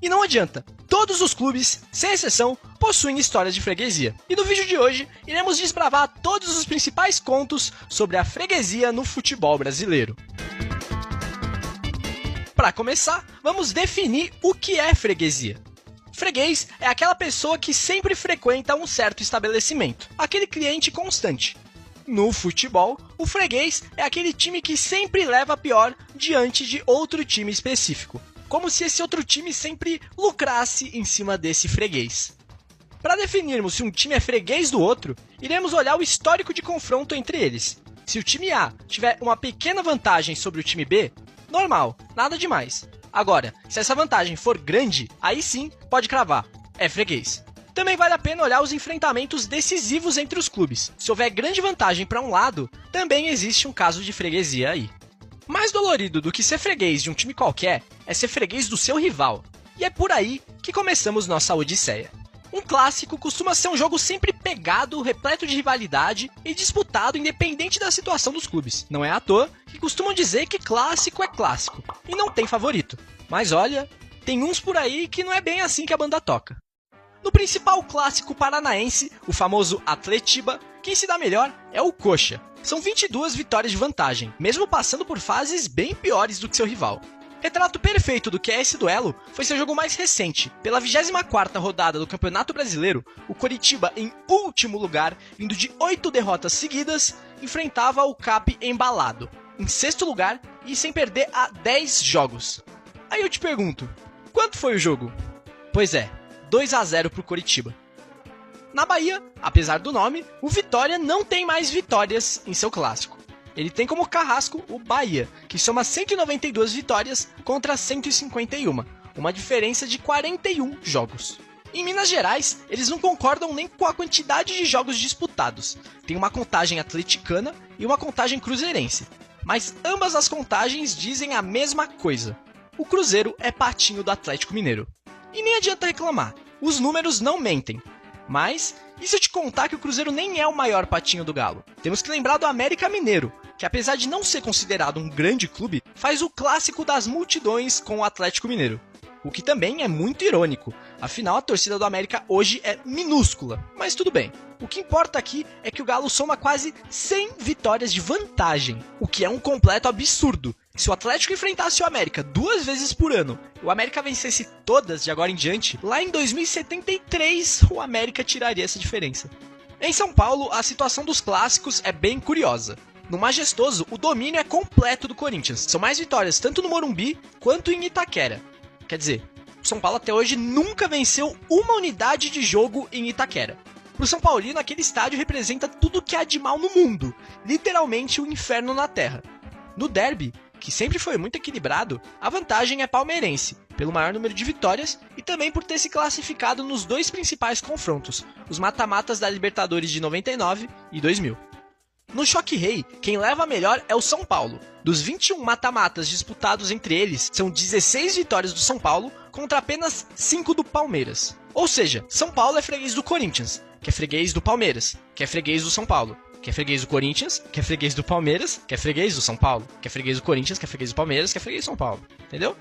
E não adianta, todos os clubes, sem exceção, possuem histórias de freguesia. E no vídeo de hoje, iremos desbravar todos os principais contos sobre a freguesia no futebol brasileiro. Para começar, vamos definir o que é freguesia. Freguês é aquela pessoa que sempre frequenta um certo estabelecimento, aquele cliente constante. No futebol, o freguês é aquele time que sempre leva a pior diante de outro time específico, como se esse outro time sempre lucrasse em cima desse freguês. Para definirmos se um time é freguês do outro, iremos olhar o histórico de confronto entre eles. Se o time A tiver uma pequena vantagem sobre o time B, normal, nada demais. Agora, se essa vantagem for grande, aí sim pode cravar, é freguês. Também vale a pena olhar os enfrentamentos decisivos entre os clubes. Se houver grande vantagem para um lado, também existe um caso de freguesia aí. Mais dolorido do que ser freguês de um time qualquer é ser freguês do seu rival. E é por aí que começamos nossa odisseia. Um clássico costuma ser um jogo sempre pegado, repleto de rivalidade e disputado independente da situação dos clubes. Não é à toa que costumam dizer que clássico é clássico e não tem favorito. Mas olha, tem uns por aí que não é bem assim que a banda toca. No principal clássico paranaense, o famoso Atletiba, quem se dá melhor é o Coxa. São 22 vitórias de vantagem, mesmo passando por fases bem piores do que seu rival. Retrato perfeito do que é esse duelo foi seu jogo mais recente. Pela 24ª rodada do Campeonato Brasileiro, o Coritiba, em último lugar, vindo de 8 derrotas seguidas, enfrentava o Cap embalado, em sexto lugar e sem perder há 10 jogos. Aí eu te pergunto, quanto foi o jogo? Pois é, 2-0 para o Coritiba. Na Bahia, apesar do nome, o Vitória não tem mais vitórias em seu clássico. Ele tem como carrasco o Bahia, que soma 192 vitórias contra 151, uma diferença de 41 jogos. Em Minas Gerais, eles não concordam nem com a quantidade de jogos disputados. Tem uma contagem atleticana e uma contagem cruzeirense. Mas ambas as contagens dizem a mesma coisa. O Cruzeiro é patinho do Atlético Mineiro. E nem adianta reclamar, os números não mentem. Mas, e se eu te contar que o Cruzeiro nem é o maior patinho do Galo? Temos que lembrar do América Mineiro, que apesar de não ser considerado um grande clube, faz o clássico das multidões com o Atlético Mineiro. O que também é muito irônico, afinal a torcida do América hoje é minúscula, mas tudo bem. O que importa aqui é que o Galo soma quase 100 vitórias de vantagem, o que é um completo absurdo. Se o Atlético enfrentasse o América 2 vezes por ano e o América vencesse todas de agora em diante, lá em 2073 o América tiraria essa diferença. Em São Paulo, a situação dos clássicos é bem curiosa. No Majestoso, o domínio é completo do Corinthians. São mais vitórias tanto no Morumbi quanto em Itaquera. Quer dizer, o São Paulo até hoje nunca venceu uma unidade de jogo em Itaquera. Pro São Paulino, aquele estádio representa tudo que há de mal no mundo, literalmente o inferno na terra. No derby, que sempre foi muito equilibrado, a vantagem é palmeirense, pelo maior número de vitórias e também por ter se classificado nos dois principais confrontos, os mata-matas da Libertadores de 99 e 2000. No Choque Rei, quem leva a melhor é o São Paulo. Dos 21 mata-matas disputados entre eles, são 16 vitórias do São Paulo contra apenas 5 do Palmeiras. Ou seja, São Paulo é freguês do Corinthians, que é freguês do Palmeiras, que é freguês do São Paulo, que é freguês do Corinthians, que é freguês do Palmeiras, que é freguês do São Paulo, que é freguês do Corinthians, que é freguês do Palmeiras, que é freguês do São Paulo. Entendeu?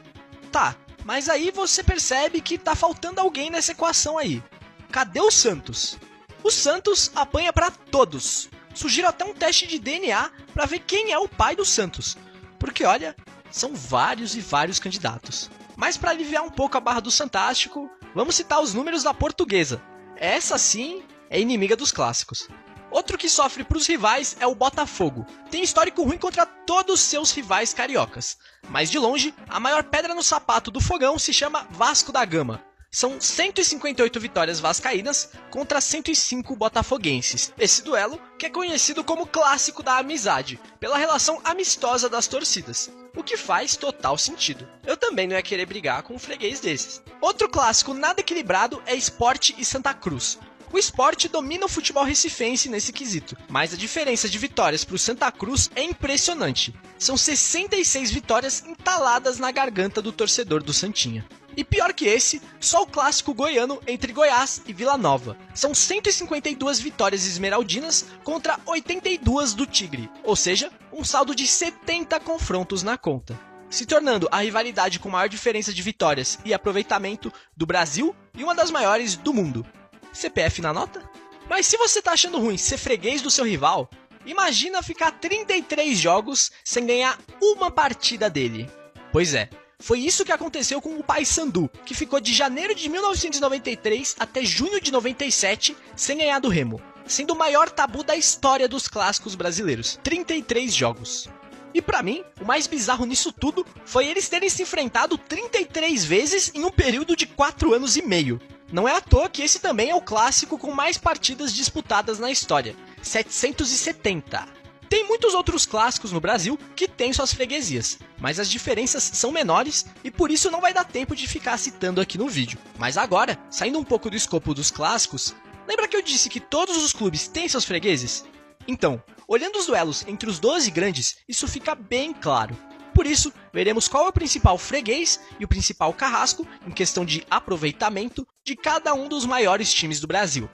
Tá, mas aí você percebe que tá faltando alguém nessa equação aí. Cadê o Santos? O Santos apanha pra todos. Sugiro até um teste de DNA para ver quem é o pai do Santos. Porque olha, são vários e vários candidatos. Mas para aliviar um pouco a barra do Santástico, vamos citar os números da Portuguesa. Essa sim é inimiga dos clássicos. Outro que sofre para os rivais é o Botafogo. Tem histórico ruim contra todos seus rivais cariocas. Mas de longe, a maior pedra no sapato do fogão se chama Vasco da Gama. São 158 vitórias vascaínas contra 105 botafoguenses. Esse duelo, que é conhecido como clássico da amizade, pela relação amistosa das torcidas. O que faz total sentido. Eu também não ia querer brigar com um freguês desses. Outro clássico nada equilibrado é Sport e Santa Cruz. O Sport domina o futebol recifense nesse quesito, mas a diferença de vitórias para o Santa Cruz é impressionante. São 66 vitórias entaladas na garganta do torcedor do Santinha. E pior que esse, só o clássico goiano entre Goiás e Vila Nova. São 152 vitórias esmeraldinas contra 82 do Tigre, ou seja, um saldo de 70 confrontos na conta. se tornando a rivalidade com maior diferença de vitórias e aproveitamento do Brasil e uma das maiores do mundo. CPF na nota? Mas se você tá achando ruim ser freguês do seu rival, imagina ficar 33 jogos sem ganhar uma partida dele. Pois é, foi isso que aconteceu com o Paysandu, que ficou de janeiro de 1993 até junho de 97 sem ganhar do Remo, sendo o maior tabu da história dos clássicos brasileiros, 33 jogos. E pra mim, o mais bizarro nisso tudo foi eles terem se enfrentado 33 vezes em um período de 4 anos e meio. Não é à toa que esse também é o clássico com mais partidas disputadas na história, 770. Tem muitos outros clássicos no Brasil que têm suas freguesias, mas as diferenças são menores e por isso não vai dar tempo de ficar citando aqui no vídeo. Mas agora, saindo um pouco do escopo dos clássicos, lembra que eu disse que todos os clubes têm seus fregueses? Então, olhando os duelos entre os 12 grandes, isso fica bem claro. Por isso, veremos qual é o principal freguês e o principal carrasco em questão de aproveitamento de cada um dos maiores times do Brasil,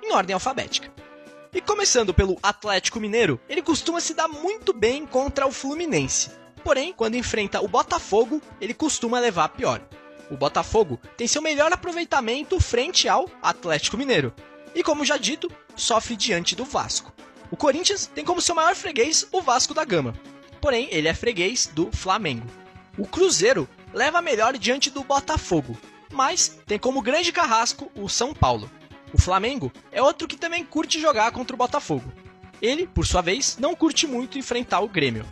em ordem alfabética. E começando pelo Atlético Mineiro, ele costuma se dar muito bem contra o Fluminense. Porém, quando enfrenta o Botafogo, ele costuma levar pior. O Botafogo tem seu melhor aproveitamento frente ao Atlético Mineiro. E como já dito, sofre diante do Vasco. O Corinthians tem como seu maior freguês o Vasco da Gama. Porém, ele é freguês do Flamengo. O Cruzeiro leva melhor diante do Botafogo, mas tem como grande carrasco o São Paulo. O Flamengo é outro que também curte jogar contra o Botafogo. Ele, por sua vez, não curte muito enfrentar o Grêmio.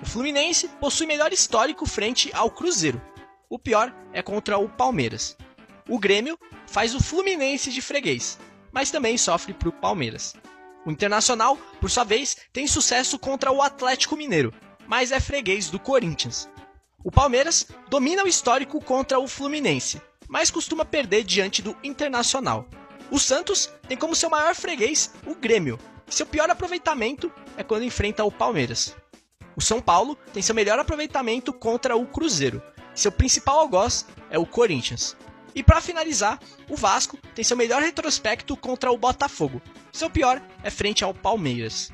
O Fluminense possui melhor histórico frente ao Cruzeiro. O pior é contra o Palmeiras. O Grêmio faz o Fluminense de freguês, mas também sofre para o Palmeiras. O Internacional, por sua vez, tem sucesso contra o Atlético Mineiro, mas é freguês do Corinthians. O Palmeiras domina o histórico contra o Fluminense, mas costuma perder diante do Internacional. O Santos tem como seu maior freguês o Grêmio. Seu pior aproveitamento é quando enfrenta o Palmeiras. O São Paulo tem seu melhor aproveitamento contra o Cruzeiro. Seu principal algoz é o Corinthians. E para finalizar, o Vasco tem seu melhor retrospecto contra o Botafogo. Seu pior é frente ao Palmeiras.